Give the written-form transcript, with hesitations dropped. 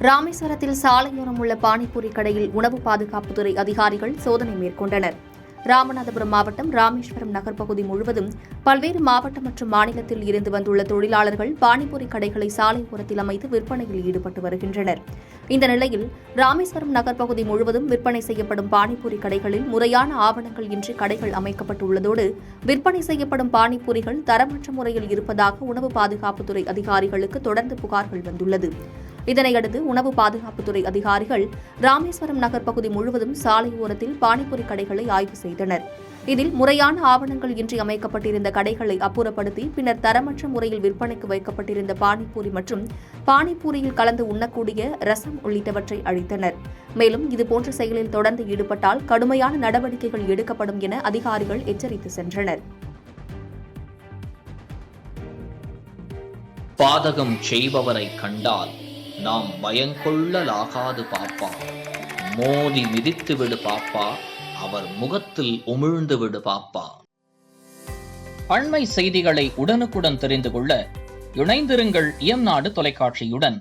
ராமேஸ்வரத்தில் சாலையோரம் உள்ள பானிபூரி கடையில் உணவு பாதுகாப்புத்துறை அதிகாரிகள் சோதனை மேற்கொண்டனர். ராமநாதபுரம் மாவட்டம் ராமேஸ்வரம் நகர் பகுதி முழுவதும் பல்வேறு மாவட்டம் மற்றும் மாநிலத்தில் இருந்து வந்துள்ள தொழிலாளர்கள் பானிபூரி கடைகளை சாலை ஓரத்தில் அமைத்து விற்பனையில் ஈடுபட்டு வருகின்றனர். இந்த நிலையில் ராமேஸ்வரம் நகர் பகுதி முழுவதும் விற்பனை செய்யப்படும் பானிபூரி கடைகளில் முறையான ஆவணங்கள் இன்றி கடைகள் அமைக்கப்பட்டுள்ளதோடு விற்பனை செய்யப்படும் பானிபூரிகள் தரமற்ற முறையில் இருப்பதாக உணவு பாதுகாப்புத்துறை அதிகாரிகளுக்கு தொடர்ந்து புகார்கள் வந்துள்ளது. இதனையடுத்து உணவு பாதுகாப்புத்துறை அதிகாரிகள் ராமேஸ்வரம் நகர் பகுதி முழுவதும் சாலை ஓரத்தில் பானிபூரி கடைகளை ஆய்வு செய்தனர். இதில் முறையான ஆவணங்கள் இன்றி அமைக்கப்பட்டிருந்த கடைகளை அப்புறப்படுத்தி பின்னர் தரமற்ற முறையில் விற்பனைக்கு வைக்கப்பட்டிருந்த பானிபூரி மற்றும் பானிபூரியில் கலந்து உண்ணக்கூடிய ரசம் உள்ளிட்டவற்றை அழித்தனர். மேலும் இதுபோன்ற செயலில் தொடர்ந்து ஈடுபட்டால் கடுமையான நடவடிக்கைகள் எடுக்கப்படும் என அதிகாரிகள் எச்சரித்து சென்றனர். பாதகம் செய்பவரை கண்டால் நாம் பயங்கொள்ளலாகாது பாப்பா, மோதி மிதித்து விடு பாப்பா, அவர் முகத்தில் உமிழ்ந்து விடு பாப்பா. அண்மை செய்திகளை உடனுக்குடன் தெரிந்து கொள்ள இணைந்திருங்கள் இயம்நாடு தொலைக்காட்சியுடன்.